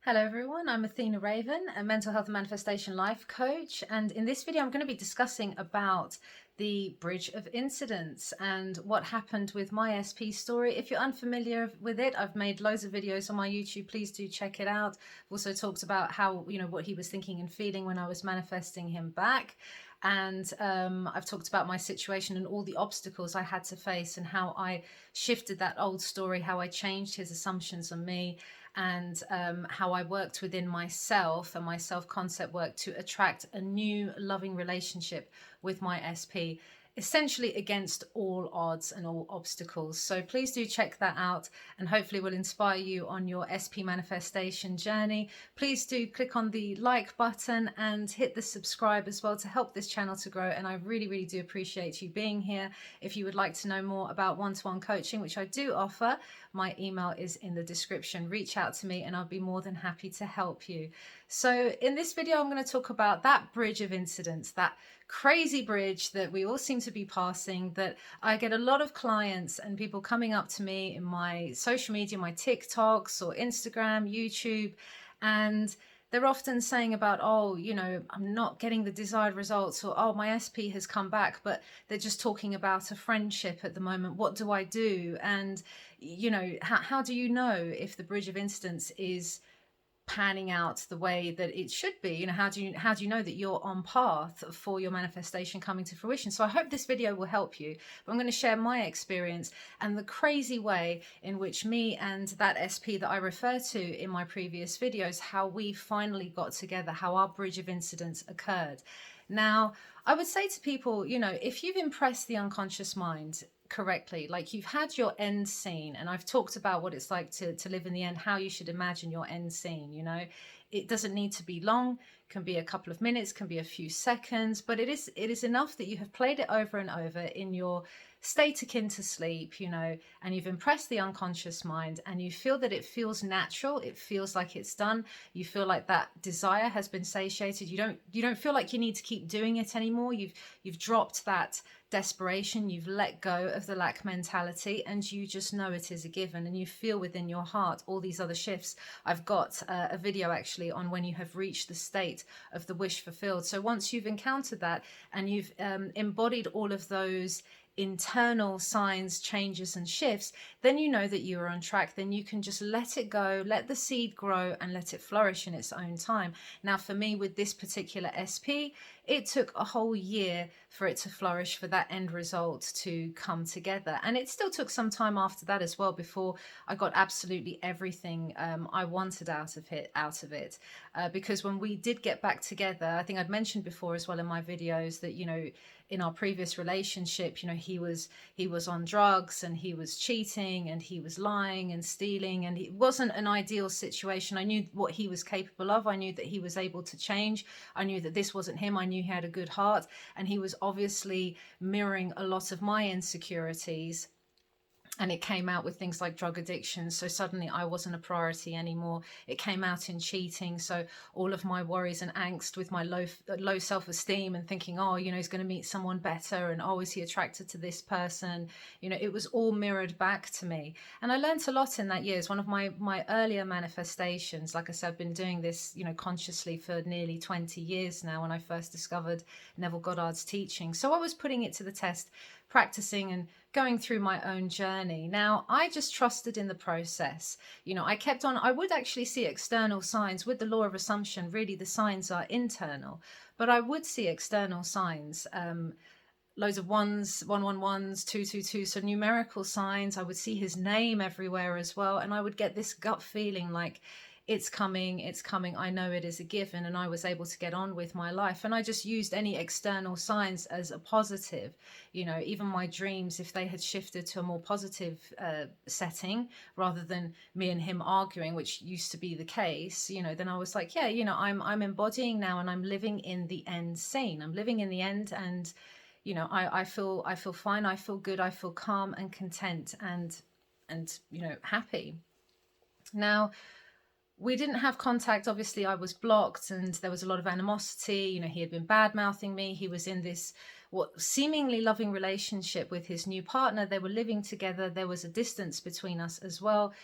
Hello everyone, I'm Athena Raven, a mental health and manifestation life coach, and in this video I'm going to be discussing about the bridge of incidents and what happened with my SP story. If you're unfamiliar with it, I've made loads of videos on my YouTube, please do check it out. I've also talked about how, what he was thinking and feeling when I was manifesting him back. And I've talked about my situation and all the obstacles I had to face and how I shifted that old story, how I changed his assumptions on me, and how I worked within myself and my self-concept work to attract a new loving relationship with my SP, essentially against all odds and all obstacles. So please do check that out, and hopefully will inspire you on your SP manifestation journey. Please do click on the like button and hit the subscribe as well to help this channel to grow, and I really do appreciate you being here. If you would like to know more about one-to-one coaching, which I do offer, my email is in the description. Reach out to me and I'll be more than happy to help you. So in this video, I'm going to talk about that bridge of incidents, that crazy bridge that we all seem to be passing, that I get a lot of clients and people coming up to me in my social media, my TikToks or Instagram, YouTube, and they're often saying about, oh, I'm not getting the desired results, or, oh, my SP has come back, but they're just talking about a friendship at the moment. What do I do? And, how do you know if the bridge of incidents is panning out the way that it should be? How do you know that you're on path for your manifestation coming to fruition? So I hope this video will help you. But I'm going to share my experience and the crazy way in which me and that SP that I refer to in my previous videos, how we finally got together, how our bridge of incidents occurred. Now, I would say to people, if you've impressed the unconscious mind correctly, like you've had your end scene, and I've talked about what it's like to live in the end, how you should imagine your end scene. It doesn't need to be long, can be a couple of minutes, can be a few seconds, but it is enough that you have played it over and over in your state akin to sleep, and you've impressed the unconscious mind, and you feel that it feels natural, it feels like it's done, you feel like that desire has been satiated, you don't feel like you need to keep doing it anymore, you've dropped that desperation, you've let go of the lack mentality, and you just know it is a given, and you feel within your heart all these other shifts. I've got a video actually on when you have reached the state of the wish fulfilled. So once you've encountered that and you've embodied all of those internal signs, changes and shifts, then you know that you are on track. Then you can just let it go, let the seed grow and let it flourish in its own time. Now for me, with this particular SP, it took a whole year for it to flourish, for that end result to come together, and it still took some time after that as well before I got absolutely everything I wanted out of it, because when we did get back together, I think I'd mentioned before as well in my videos that in our previous relationship, he was on drugs and he was cheating and he was lying and stealing, and it wasn't an ideal situation. I knew what he was capable of. I knew that he was able to change. I knew that this wasn't him. I knew he had a good heart, and he was obviously mirroring a lot of my insecurities. And it came out with things like drug addiction. So suddenly I wasn't a priority anymore. It came out in cheating. So all of my worries and angst with my low self-esteem and thinking, oh, he's going to meet someone better. And oh, is he attracted to this person? It was all mirrored back to me. And I learned a lot in that year. It's one of my earlier manifestations. Like I said, I've been doing this, consciously for nearly 20 years now, when I first discovered Neville Goddard's teaching. So I was putting it to the test, practicing and going through my own journey. Now, I just trusted in the process. I kept on. I would actually see external signs. With the law of assumption, really the signs are internal, but I would see external signs. Loads of ones, 111s, 222, so numerical signs. I would see his name everywhere as well, and I would get this gut feeling like, it's coming, I know it is a given, and I was able to get on with my life. And I just used any external signs as a positive. Even my dreams, if they had shifted to a more positive setting, rather than me and him arguing, which used to be the case, then I was like, yeah, I'm embodying now, and I'm living in the end scene. I'm living in the end, and I feel fine, I feel good, I feel calm and content and happy. Now, we didn't have contact. Obviously, I was blocked, and there was a lot of animosity. He had been bad-mouthing me. He was in this what seemingly loving relationship with his new partner. They were living together. There was a distance between us as well.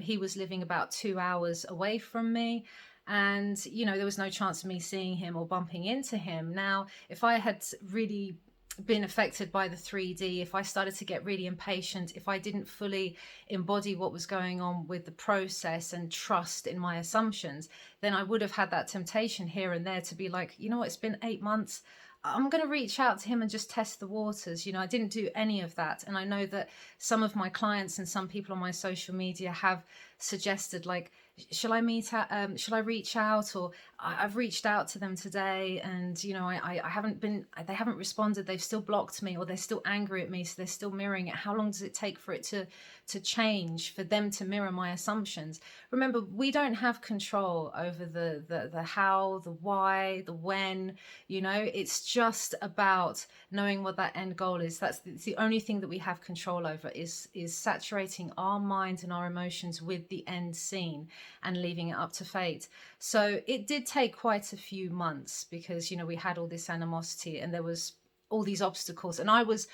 He was living about 2 hours away from me. And, there was no chance of me seeing him or bumping into him. Now, if I had really been affected by the 3D, if I started to get really impatient, if I didn't fully embody what was going on with the process and trust in my assumptions, then I would have had that temptation here and there to be like, you know what, it's been 8 months. I'm going to reach out to him and just test the waters. I didn't do any of that. And I know that some of my clients and some people on my social media have suggested, like, shall I reach out? Or I've reached out to them today and, I haven't been, they haven't responded. They've still blocked me, or they're still angry at me. So they're still mirroring it. How long does it take for it to change, for them to mirror my assumptions? Remember, we don't have control over the how, the why, the when. It's just about knowing what that end goal is. That's the only thing that we have control over, is saturating our mind and our emotions with the end scene and leaving it up to fate. So it did take quite a few months, because we had all this animosity and there was all these obstacles, and I was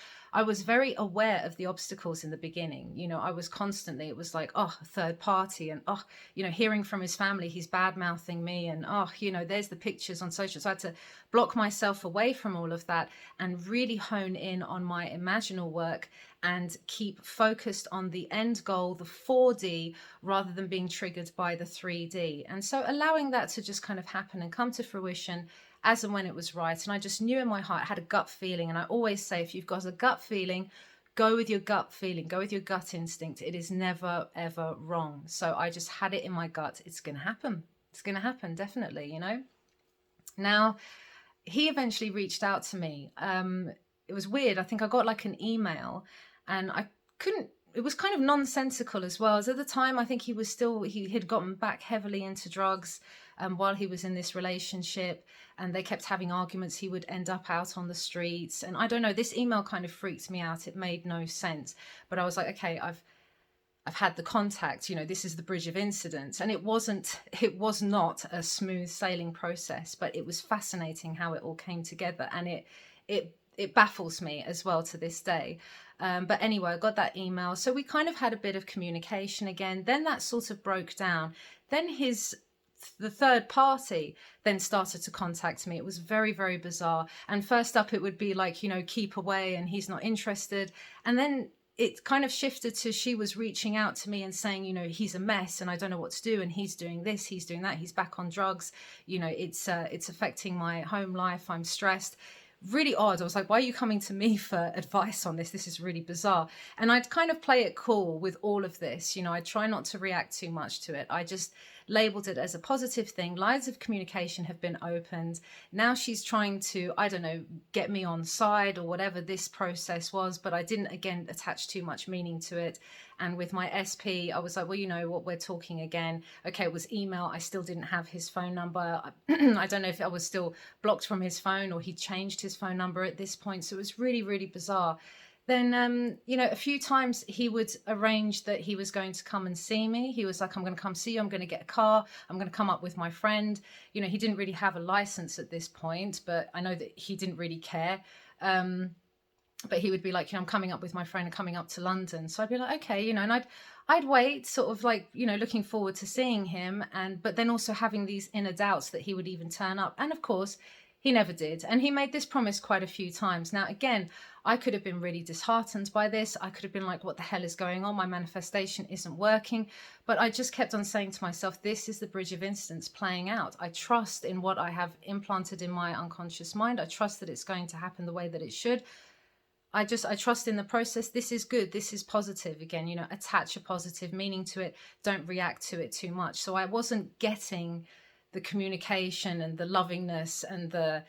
very aware of the obstacles in the beginning. I was constantly, it was like, oh, a third party, and hearing from his family, he's bad mouthing me, and there's the pictures on social. So I had to block myself away from all of that and really hone in on my imaginal work and keep focused on the end goal, the 4D, rather than being triggered by the 3D. And so allowing that to just kind of happen and come to fruition as and when it was right. And I just knew in my heart, I had a gut feeling. And I always say, if you've got a gut feeling, go with your gut feeling, go with your gut instinct. It is never, ever wrong. So I just had it in my gut. It's going to happen. It's going to happen, definitely, Now, he eventually reached out to me. It was weird. I think I got like an email, and I couldn't, it was kind of nonsensical as well. As at the time, I think he had gotten back heavily into drugs while he was in this relationship, and they kept having arguments. He would end up out on the streets. And I don't know, this email kind of freaked me out. It made no sense. But I was like, okay, I've had the contact, this is the bridge of incidents. And it was not a smooth sailing process, but it was fascinating how it all came together. And it baffles me as well to this day. But anyway, I got that email. So we kind of had a bit of communication again. Then that sort of broke down. Then the third party then started to contact me. It was very, very bizarre. And first up, it would be like, keep away and he's not interested. And then it kind of shifted to, she was reaching out to me and saying, he's a mess and I don't know what to do. And he's doing this, he's doing that. He's back on drugs. It's affecting my home life. I'm stressed. Really odd. I was like, why are you coming to me for advice on this? This is really bizarre. And I'd kind of play it cool with all of this. I try not to react too much to it. I just labeled it as a positive thing. Lines of communication have been opened. Now she's trying to, I don't know, get me on side or whatever this process was, but I didn't, again, attach too much meaning to it. And with my SP, I was like, well, what, we're talking again. Okay, it was email. I still didn't have his phone number. I don't know if I was still blocked from his phone or he changed his phone number at this point. So it was really, really bizarre. Then, a few times he would arrange that he was going to come and see me. He was like, I'm going to come see you. I'm going to get a car. I'm going to come up with my friend. He didn't really have a license at this point, but I know that he didn't really care. But he would be like, I'm coming up with my friend and coming up to London. So I'd be like, okay, and I'd wait, sort of like, looking forward to seeing him. But then also having these inner doubts that he would even turn up. And of course, he never did. And he made this promise quite a few times. Now, again, I could have been really disheartened by this. I could have been like, what the hell is going on? My manifestation isn't working. But I just kept on saying to myself, this is the bridge of incidents playing out. I trust in what I have implanted in my unconscious mind. I trust that it's going to happen the way that it should. I trust in the process. This is good. This is positive. Again, attach a positive meaning to it. Don't react to it too much. So I wasn't getting the communication and the lovingness and the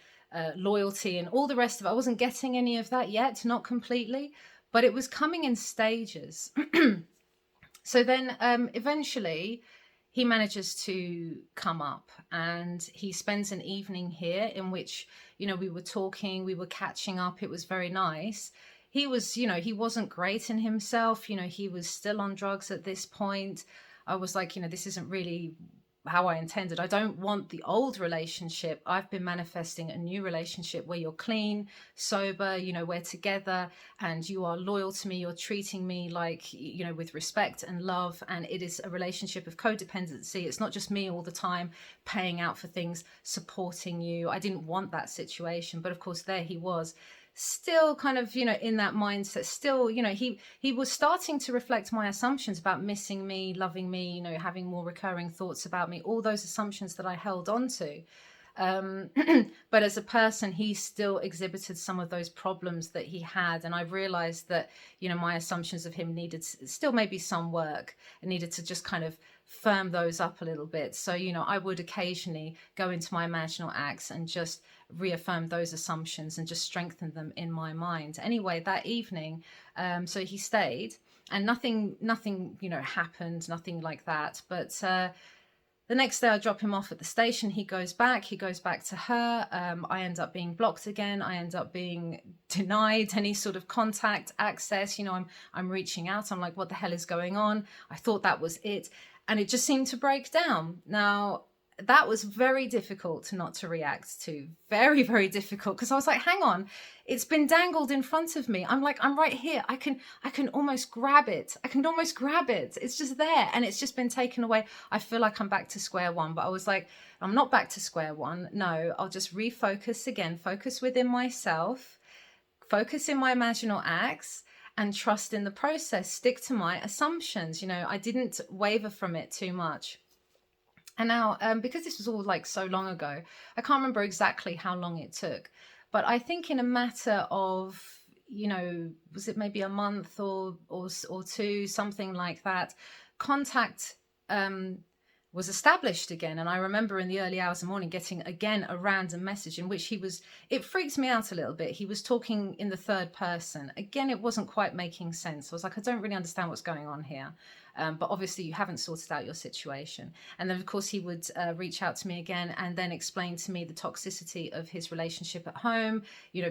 loyalty and all the rest of it. I wasn't getting any of that yet, not completely, but it was coming in stages. So then eventually he manages to come up and he spends an evening here in which, we were talking, we were catching up. It was very nice. He was, he wasn't great in himself. He was still on drugs at this point. I was like, this isn't really how I intended. I don't want the old relationship. I've been manifesting a new relationship where you're clean, sober, we're together and you are loyal to me. You're treating me like, with respect and love. And it is a relationship of codependency. It's not just me all the time paying out for things, supporting you. I didn't want that situation. But of course, there he was, still kind of, in that mindset, still, he was starting to reflect my assumptions about missing me, loving me, having more recurring thoughts about me, all those assumptions that I held on to. But as a person, he still exhibited some of those problems that he had. And I realized that, my assumptions of him needed still maybe some work and needed to just kind of firm those up a little bit. So, I would occasionally go into my imaginal acts and just reaffirm those assumptions and just strengthen them in my mind. Anyway, that evening, so he stayed and nothing, happened, nothing like that. But, the next day I drop him off at the station. He goes back to her. I end up being blocked again. I end up being denied any sort of contact access. I'm reaching out. I'm like, what the hell is going on? I thought that was it. And it just seemed to break down. Now, that was very difficult not to react to. Very, very difficult. Because I was like, hang on, it's been dangled in front of me. I'm right here. I can almost grab it. It's just there. And it's just been taken away. I feel like I'm back to square one. But I was like, I'm not back to square one. No, I'll just refocus again. Focus within myself. Focus in my imaginal acts. And trust in the process. Stick to my assumptions. I didn't waver from it too much. And now, because this was all like so long ago, I can't remember exactly how long it took, but I think in a matter of, was it maybe a month or two, something like that, contact was established again. And I remember in the early hours of the morning getting again a random message in which it freaks me out a little bit. He was talking in the third person. Again, it wasn't quite making sense. I was like, I don't really understand what's going on here. But obviously you haven't sorted out your situation. And then of course he would reach out to me again and then explain to me the toxicity of his relationship at home,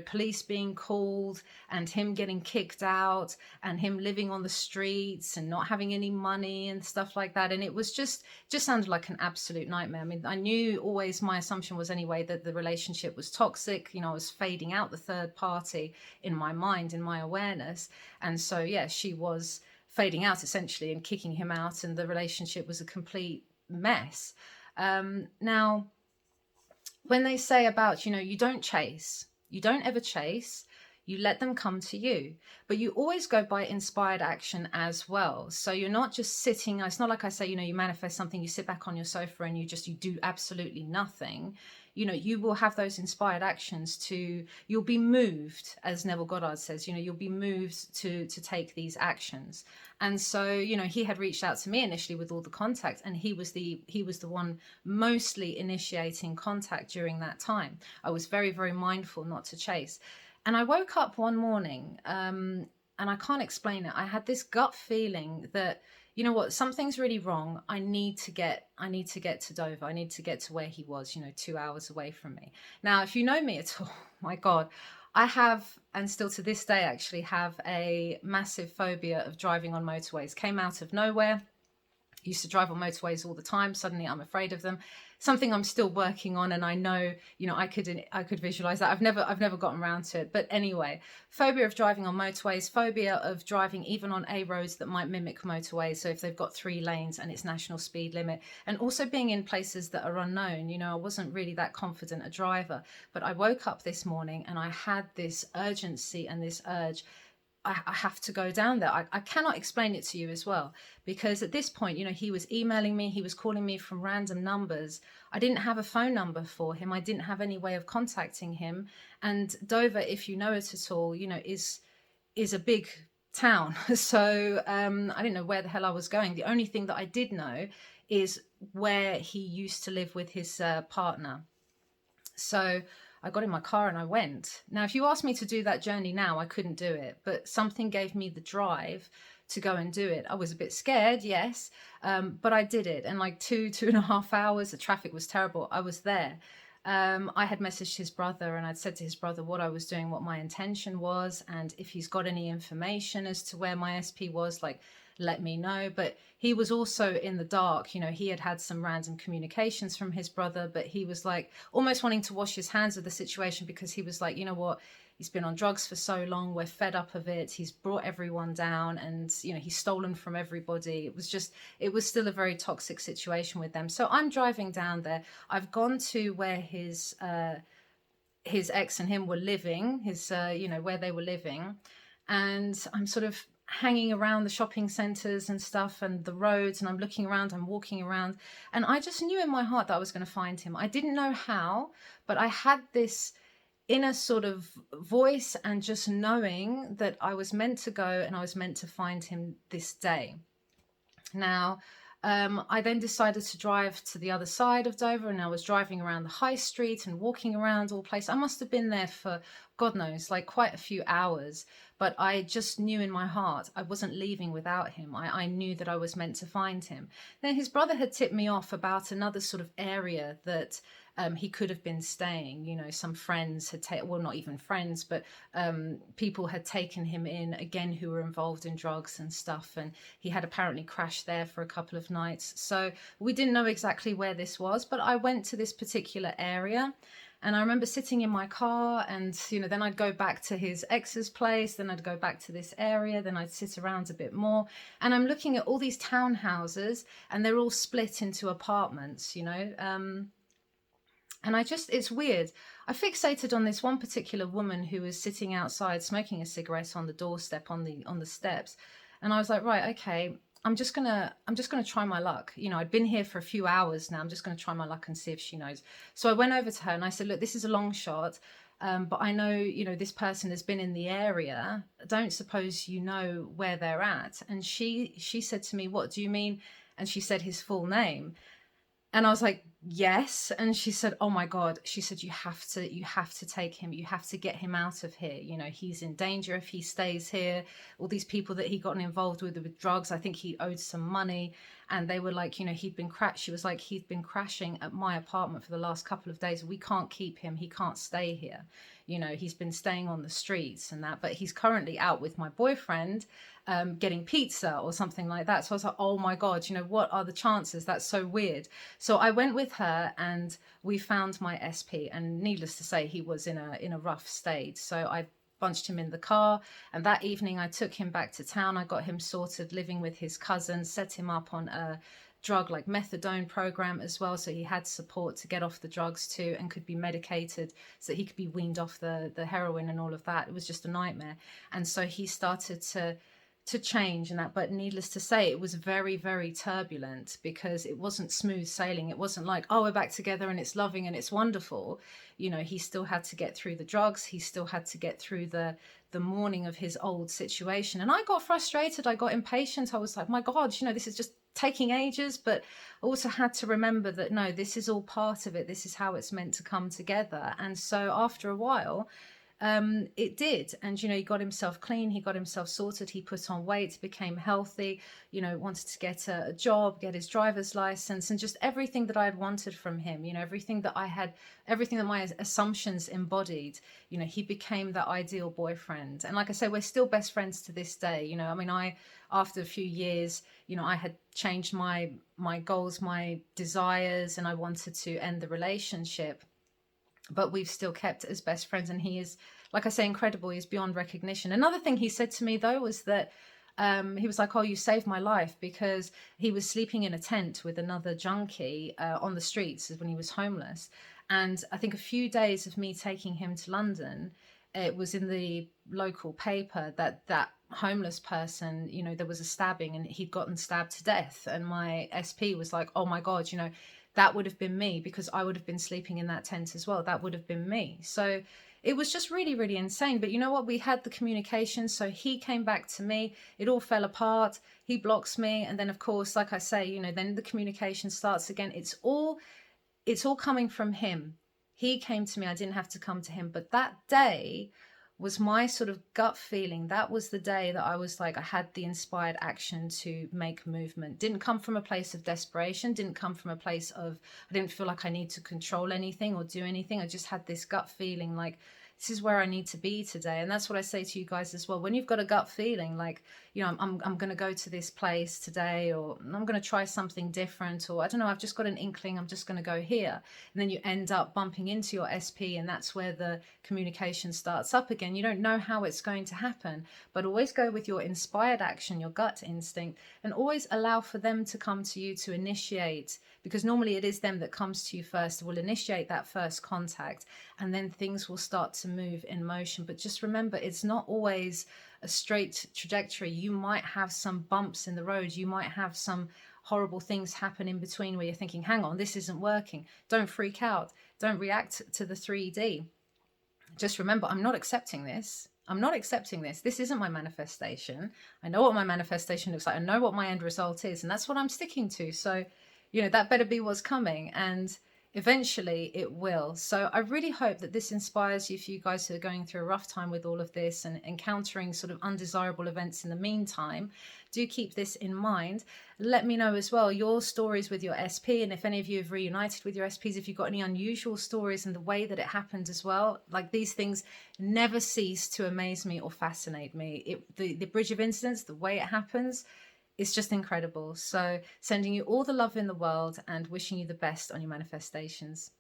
police being called and him getting kicked out and him living on the streets and not having any money and stuff like that. And it was just sounded like an absolute nightmare. I mean, I knew always, my assumption was anyway, that the relationship was toxic. I was fading out the third party in my mind, in my awareness. And so, yeah, she was fading out essentially and kicking him out, and the relationship was a complete mess. Now, when they say about, you don't ever chase, you let them come to you, but you always go by inspired action as well. So you're not just sitting, it's not like I say, you manifest something, you sit back on your sofa and you do absolutely nothing. You will have those inspired actions you'll be moved, as Neville Goddard says, you'll be moved to take these actions. And so, he had reached out to me initially with all the contact, and he was the one mostly initiating contact during that time. I was very, very mindful not to chase. And I woke up one morning, and I can't explain it. I had this gut feeling that, something's really wrong. I need to get to Dover. I need to get to where he was, 2 hours away from me. Now, if you know me at all, my God, I have, and still to this day actually have, a massive phobia of driving on motorways. Came out of nowhere. Used to drive on motorways all the time. Suddenly I'm afraid of them. Something I'm still working on, and I know, I could visualize that. I've never gotten around to it. But anyway, phobia of driving on motorways, phobia of driving even on A roads that might mimic motorways. So if they've got 3 lanes and it's national speed limit, and also being in places that are unknown, I wasn't really that confident a driver. But I woke up this morning and I had this urgency and this urge. I have to go down there. I cannot explain it to you as well, because at this point, he was emailing me, he was calling me from random numbers. I didn't have a phone number for him. I didn't have any way of contacting him. And Dover, if you know it at all, is a big town. So I didn't know where the hell I was going. The only thing that I did know is where he used to live with his partner. So I got in my car and I went. Now, if you asked me to do that journey now, I couldn't do it, but something gave me the drive to go and do it. I was a bit scared, yes, but I did it. And like 2.5 hours, the traffic was terrible. I was there. I had messaged his brother and I'd said to his brother what I was doing, what my intention was, and if he's got any information as to where my SP was, like let me know. But he was also in the dark. You know, he had had some random communications from his brother, but he was like almost wanting to wash his hands of the situation, because he was like, you know what, he's been on drugs for so long, we're fed up of it, he's brought everyone down, and you know, he's stolen from everybody. It was still a very toxic situation with them. So I'm driving down there. I've gone to where his ex and him were living, you know, where they were living, and I'm sort of hanging around the shopping centers and stuff and the roads, and I'm looking around, I'm walking around, and I just knew in my heart that I was going to find him. I didn't know how, but I had this inner sort of voice, and just knowing that I was meant to go and I was meant to find him this day. Now, I then decided to drive to the other side of Dover, and I was driving around the high street and walking around all places. I must have been there for, God knows, like quite a few hours, but I just knew in my heart I wasn't leaving without him. I knew that I was meant to find him. Then his brother had tipped me off about another sort of area that he could have been staying. You know, some friends had taken, well, not even friends, but people had taken him in again who were involved in drugs and stuff. And he had apparently crashed there for a couple of nights. So we didn't know exactly where this was, but I went to this particular area. And I remember sitting in my car, and, you know, then I'd go back to his ex's place, then I'd go back to this area, then I'd sit around a bit more. And I'm looking at all these townhouses, and they're all split into apartments, you know. And it's weird. I fixated on this one particular woman who was sitting outside smoking a cigarette on the doorstep, on the steps. And I was like, right, okay, I'm just gonna try my luck. You know, I'd been here for a few hours now. I'm just gonna try my luck and see if she knows. So I went over to her and I said, look, this is a long shot, but I know, you know, this person has been in the area. I don't suppose you know where they're at. And she said to me, what do you mean? And she said his full name. And I was like, yes. And she said, oh my God. She said, you have to take him. You have to get him out of here. You know, he's in danger if he stays here. All these people that he got involved with drugs, I think he owed some money. And they were like, you know, she was like, he'd been crashing at my apartment for the last couple of days. We can't keep him. He can't stay here. You know, he's been staying on the streets and that, but he's currently out with my boyfriend, getting pizza or something like that. So I was like, oh my God, you know, what are the chances? That's so weird. So I went with her and we found my SP, and needless to say, he was in a rough state. So I bunched him in the car, and that evening I took him back to town. I got him sorted, living with his cousin, set him up on a drug like methadone program as well, so he had support to get off the drugs too, and could be medicated so that he could be weaned off the heroin and all of that. It was just a nightmare. And so he started to change and that, but needless to say, it was very, very turbulent, because it wasn't smooth sailing. It wasn't like, oh, we're back together and it's loving and it's wonderful. You know, he still had to get through the drugs. He still had to get through the mourning of his old situation. And I got frustrated. I got impatient. I was like, my God, you know, this is just taking ages. But I also had to remember that, no, this is all part of it. This is how it's meant to come together. And so after a while, it did. And, you know, he got himself clean, he got himself sorted, he put on weight, became healthy, you know, wanted to get a job, get his driver's license, and just everything that I had wanted from him, you know, everything that my assumptions embodied. You know, he became that ideal boyfriend. And like I say, we're still best friends to this day. You know, I mean, after a few years, you know, I had changed my goals, my desires, and I wanted to end the relationship. But we've still kept as best friends, and he is, like I say, incredible. He's beyond recognition. Another thing he said to me though was that he was like, oh, you saved my life, because he was sleeping in a tent with another junkie on the streets when he was homeless. And I think a few days of me taking him to London, it was in the local paper that homeless person, you know, there was a stabbing and he'd gotten stabbed to death. And my SP was like, oh my God, you know, that would have been me, because I would have been sleeping in that tent as well. That would have been me. So it was just really, really insane. But you know what? We had the communication. So he came back to me. It all fell apart. He blocks me. And then, of course, like I say, you know, then the communication starts again. It's all coming from him. He came to me. I didn't have to come to him. But that day was my sort of gut feeling. That was the day that I was like, I had the inspired action to make movement. Didn't come from a place of desperation, didn't come from a place of, I didn't feel like I need to control anything or do anything. I just had this gut feeling like, this is where I need to be today. And that's what I say to you guys as well. When you've got a gut feeling, like, I'm going to go to this place today, or I'm going to try something different, or I don't know, I've just got an inkling, I'm just going to go here. And then you end up bumping into your SP, and that's where the communication starts up again. You don't know how it's going to happen, but always go with your inspired action, your gut instinct, and always allow for them to come to you to initiate, because normally it is them that comes to you first, will initiate that first contact, and then things will start to move in motion. But just remember, it's not always a straight trajectory. You might have some bumps in the road. You might have some horrible things happen in between where you're thinking, hang on, this isn't working. Don't freak out. Don't react to the 3D. Just remember, I'm not accepting this. I'm not accepting this. This isn't my manifestation. I know what my manifestation looks like. I know what my end result is, and that's what I'm sticking to. So, that better be what's coming. And eventually it will. So I really hope that this inspires you, for you guys who are going through a rough time with all of this and encountering sort of undesirable events in the meantime. Do keep this in mind. Let me know as well your stories with your SP, and if any of you have reunited with your SPs, if you've got any unusual stories and the way that it happened as well. Like, these things never cease to amaze me or fascinate me. The bridge of incidents, the way it happens, it's just incredible. So sending you all the love in the world and wishing you the best on your manifestations.